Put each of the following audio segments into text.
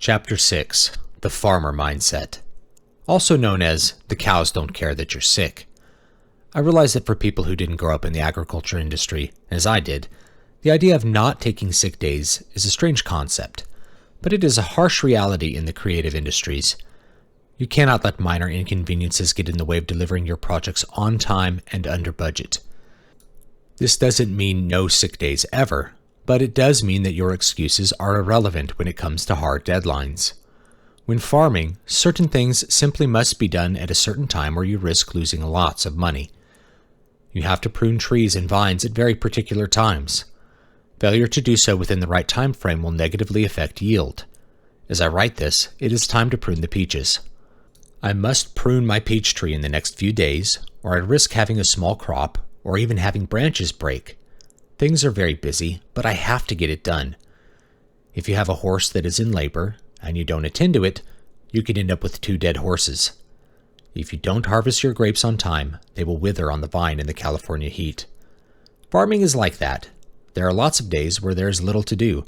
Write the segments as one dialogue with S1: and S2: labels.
S1: Chapter 6: The Farmer Mindset. Also known as the cows don't care that you're sick. I realize that for people who didn't grow up in the agriculture industry, as I did, the idea of not taking sick days is a strange concept, but it is a harsh reality in the creative industries. You cannot let minor inconveniences get in the way of delivering your projects on time and under budget. This doesn't mean no sick days ever, but it does mean that your excuses are irrelevant when it comes to hard deadlines. When farming, certain things simply must be done at a certain time or you risk losing lots of money. You have to prune trees and vines at very particular times. Failure to do so within the right time frame will negatively affect yield. As I write this, it is time to prune the peaches. I must prune my peach tree in the next few days, or I risk having a small crop, or even having branches break. Things are very busy, but I have to get it done. If you have a horse that is in labor, and you don't attend to it, you could end up with 2 dead horses. If you don't harvest your grapes on time, they will wither on the vine in the California heat. Farming is like that. There are lots of days where there is little to do.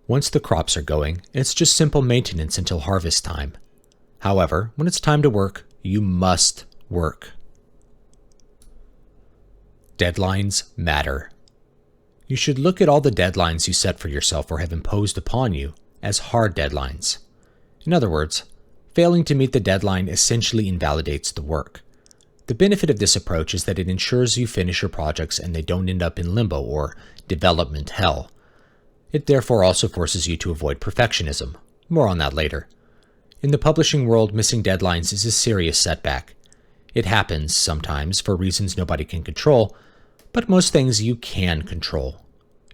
S1: Once the crops are going, it's just simple maintenance until harvest time. However, when it's time to work, you must work. Deadlines matter. You should look at all the deadlines you set for yourself or have imposed upon you as hard deadlines. In other words, failing to meet the deadline essentially invalidates the work. The benefit of this approach is that it ensures you finish your projects and they don't end up in limbo or development hell. It therefore also forces you to avoid perfectionism. More on that later. In the publishing world, missing deadlines is a serious setback. It happens sometimes for reasons nobody can control, but most things you can control.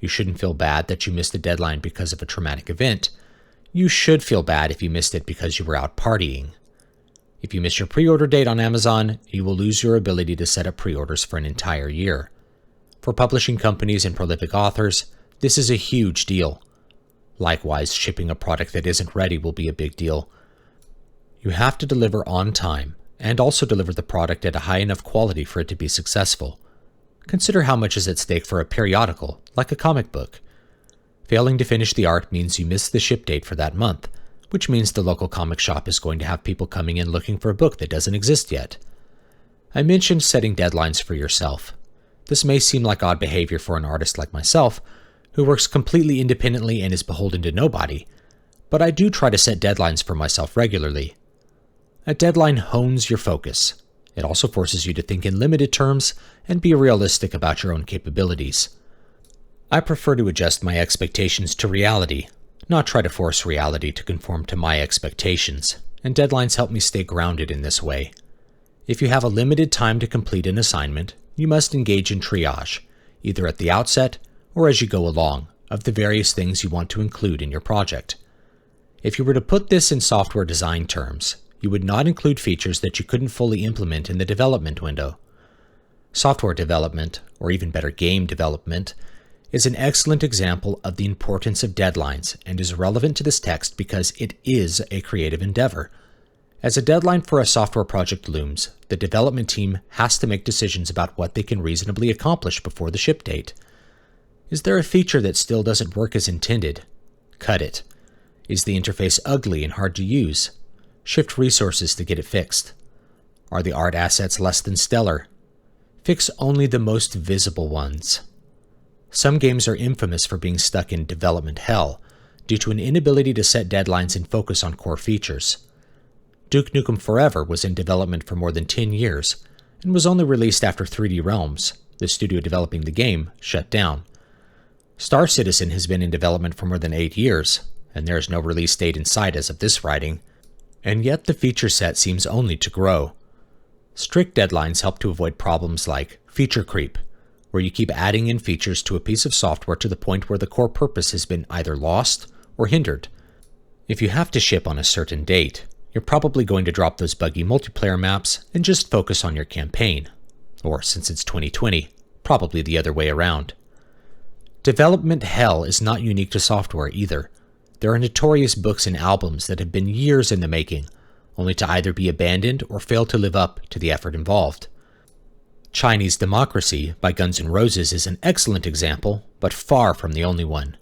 S1: You shouldn't feel bad that you missed a deadline because of a traumatic event. You should feel bad if you missed it because you were out partying. If you miss your pre-order date on Amazon, you will lose your ability to set up pre-orders for an entire year. For publishing companies and prolific authors, this is a huge deal. Likewise, shipping a product that isn't ready will be a big deal. You have to deliver on time, and also deliver the product at a high enough quality for it to be successful. Consider how much is at stake for a periodical, like a comic book. Failing to finish the art means you miss the ship date for that month, which means the local comic shop is going to have people coming in looking for a book that doesn't exist yet. I mentioned setting deadlines for yourself. This may seem like odd behavior for an artist like myself, who works completely independently and is beholden to nobody, but I do try to set deadlines for myself regularly. A deadline hones your focus. It also forces you to think in limited terms and be realistic about your own capabilities. I prefer to adjust my expectations to reality, not try to force reality to conform to my expectations, and deadlines help me stay grounded in this way. If you have a limited time to complete an assignment, you must engage in triage, either at the outset or as you go along, of the various things you want to include in your project. If you were to put this in software design terms, you would not include features that you couldn't fully implement in the development window. Software development, or even better game development, is an excellent example of the importance of deadlines and is relevant to this text because it is a creative endeavor. As a deadline for a software project looms, the development team has to make decisions about what they can reasonably accomplish before the ship date. Is there a feature that still doesn't work as intended? Cut it. Is the interface ugly and hard to use? Shift resources to get it fixed. Are the art assets less than stellar? Fix only the most visible ones. Some games are infamous for being stuck in development hell due to an inability to set deadlines and focus on core features. Duke Nukem Forever was in development for more than 10 years and was only released after 3D Realms, the studio developing the game, shut down. Star Citizen has been in development for more than 8 years, and there is no release date in sight as of this writing, and yet the feature set seems only to grow. Strict deadlines help to avoid problems like feature creep, where you keep adding in features to a piece of software to the point where the core purpose has been either lost or hindered. If you have to ship on a certain date, you're probably going to drop those buggy multiplayer maps and just focus on your campaign. Or, since it's 2020, probably the other way around. Development hell is not unique to software either. There are notorious books and albums that have been years in the making, only to either be abandoned or fail to live up to the effort involved. Chinese Democracy by Guns N' Roses is an excellent example, but far from the only one.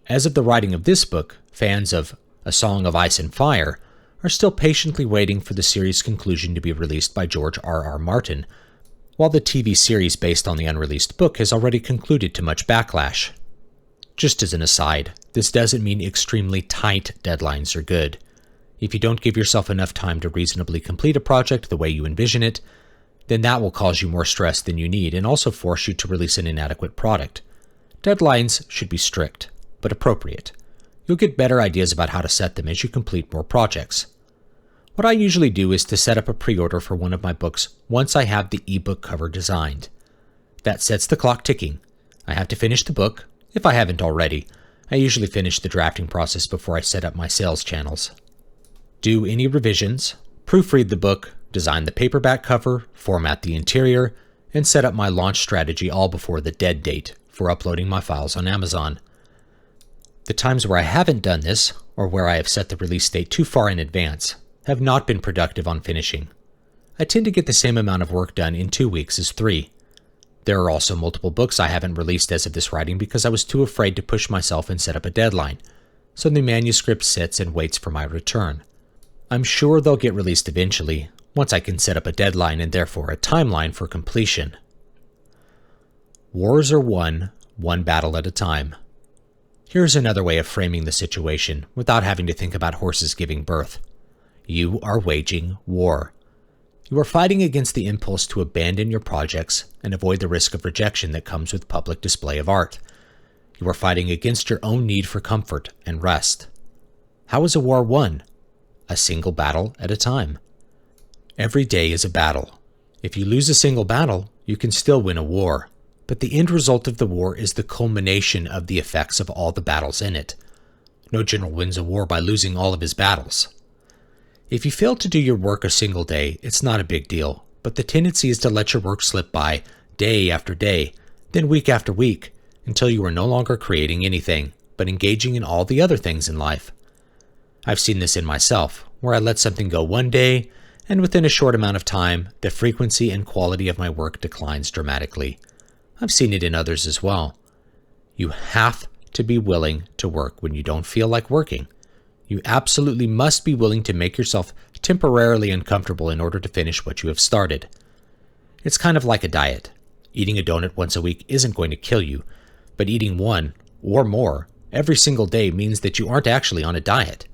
S1: As of the writing of this book, fans of A Song of Ice and Fire, are still patiently waiting for the series' conclusion to be released by George R.R. Martin, while the TV series based on the unreleased book has already concluded to much backlash. Just as an aside, this doesn't mean extremely tight deadlines are good. If you don't give yourself enough time to reasonably complete a project the way you envision it, then that will cause you more stress than you need and also force you to release an inadequate product. Deadlines should be strict, but appropriate. You'll get better ideas about how to set them as you complete more projects. What I usually do is to set up a pre-order for one of my books once I have the ebook cover designed. That sets the clock ticking. I have to finish the book, if I haven't already. I usually finish the drafting process before I set up my sales channels. Do any revisions, proofread the book, design the paperback cover, format the interior, and set up my launch strategy all before the dead date for uploading my files on Amazon. The times where I haven't done this, or where I have set the release date too far in advance, have not been productive on finishing. I tend to get the same amount of work done in 2 weeks as 3. There are also multiple books I haven't released as of this writing because I was too afraid to push myself and set up a deadline, so the manuscript sits and waits for my return. I'm sure they'll get released eventually, once I can set up a deadline and therefore a timeline for completion. Wars are won, one battle at a time. Here's another way of framing the situation without having to think about horses giving birth. You are waging war. You are fighting against the impulse to abandon your projects and avoid the risk of rejection that comes with public display of art. You are fighting against your own need for comfort and rest. How is a war won? A single battle at a time. Every day is a battle. If you lose a single battle, you can still win a war, but the end result of the war is the culmination of the effects of all the battles in it. No general wins a war by losing all of his battles. If you fail to do your work a single day, it's not a big deal, but the tendency is to let your work slip by day after day, then week after week, until you are no longer creating anything, but engaging in all the other things in life. I've seen this in myself, where I let something go one day, and within a short amount of time, the frequency and quality of my work declines dramatically. I've seen it in others as well. You have to be willing to work when you don't feel like working. You absolutely must be willing to make yourself temporarily uncomfortable in order to finish what you have started. It's kind of like a diet. Eating a donut once a week isn't going to kill you, but eating one, or more, every single day means that you aren't actually on a diet.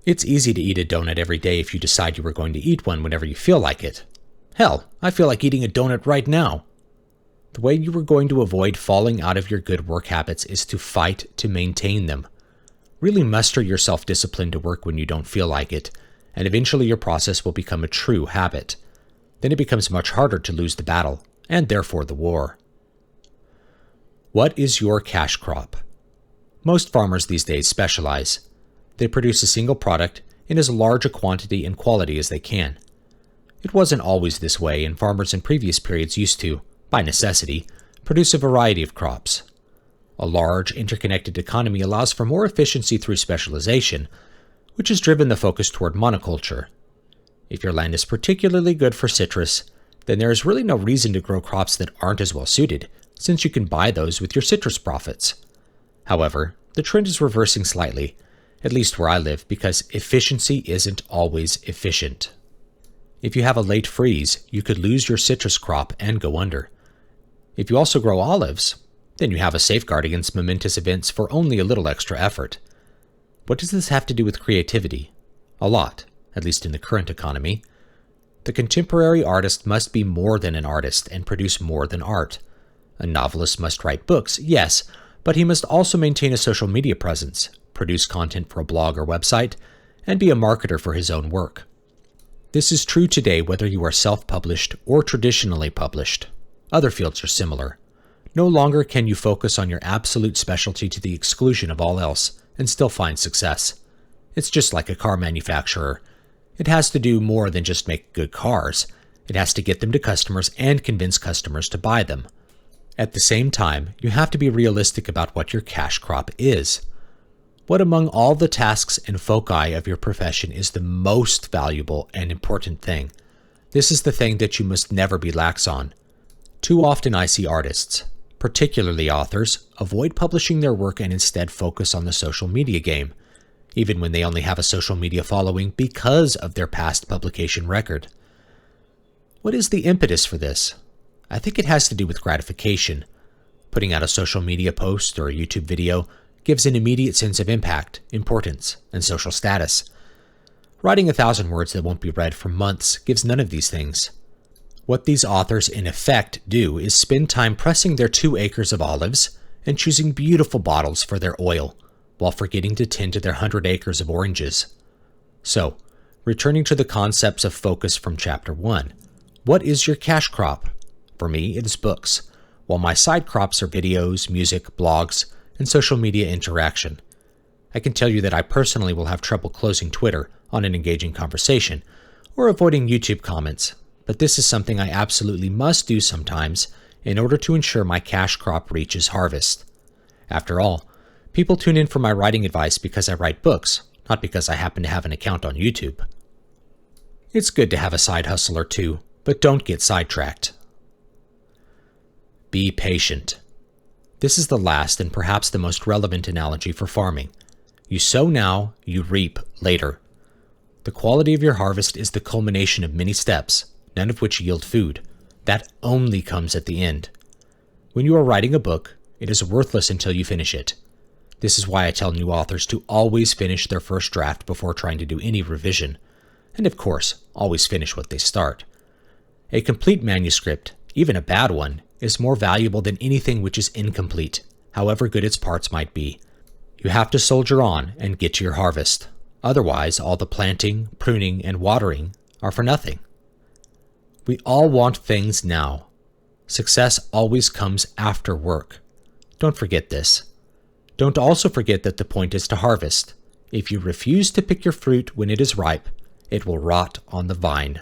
S1: It's easy to eat a donut every day if you decide you are going to eat one whenever you feel like it. Hell, I feel like eating a donut right now. The way you are going to avoid falling out of your good work habits is to fight to maintain them. Really muster your self-discipline to work when you don't feel like it, and eventually your process will become a true habit. Then it becomes much harder to lose the battle, and therefore the war. What is your cash crop? Most farmers these days specialize. They produce a single product in as large a quantity and quality as they can. It wasn't always this way, and farmers in previous periods used to, by necessity, produce a variety of crops. A large, interconnected economy allows for more efficiency through specialization, which has driven the focus toward monoculture. If your land is particularly good for citrus, then there is really no reason to grow crops that aren't as well suited, since you can buy those with your citrus profits. However, the trend is reversing slightly, at least where I live, because efficiency isn't always efficient. If you have a late freeze, you could lose your citrus crop and go under. If you also grow olives, then you have a safeguard against momentous events for only a little extra effort. What does this have to do with creativity? A lot, at least in the current economy. The contemporary artist must be more than an artist and produce more than art. A novelist must write books, yes, but he must also maintain a social media presence, produce content for a blog or website, and be a marketer for his own work. This is true today whether you are self-published or traditionally published. Other fields are similar. No longer can you focus on your absolute specialty to the exclusion of all else and still find success. It's just like a car manufacturer. It has to do more than just make good cars. It has to get them to customers and convince customers to buy them. At the same time, you have to be realistic about what your cash crop is. What among all the tasks and foci of your profession is the most valuable and important thing? This is the thing that you must never be lax on. Too often I see artists, particularly authors, avoid publishing their work and instead focus on the social media game. even when they only have a social media following because of their past publication record. What is the impetus for this? I think it has to do with gratification. Putting out a social media post or a YouTube video gives an immediate sense of impact, importance, and social status. Writing 1,000 words that won't be read for months gives none of these things. What these authors in effect do is spend time pressing their 2 acres of olives and choosing beautiful bottles for their oil, while forgetting to tend to their 100 acres of oranges. So, returning to the concepts of focus from Chapter 1, what is your cash crop? For me, it is books, while my side crops are videos, music, blogs, and social media interaction. I can tell you that I personally will have trouble closing Twitter on an engaging conversation, or avoiding YouTube comments, but this is something I absolutely must do sometimes in order to ensure my cash crop reaches harvest. After all, people tune in for my writing advice because I write books, not because I happen to have an account on YouTube. It's good to have a side hustle or two, but don't get sidetracked. Be patient. This is the last and perhaps the most relevant analogy for farming. You sow now, you reap later. The quality of your harvest is the culmination of many steps, none of which yield food. That only comes at the end. When you are writing a book, it is worthless until you finish it. This is why I tell new authors to always finish their first draft before trying to do any revision. And of course, always finish what they start. A complete manuscript, even a bad one, is more valuable than anything which is incomplete, however good its parts might be. You have to soldier on and get to your harvest. Otherwise, all the planting, pruning, and watering are for nothing. We all want things now. Success always comes after work. Don't forget this. Don't also forget that the point is to harvest. If you refuse to pick your fruit when it is ripe, it will rot on the vine.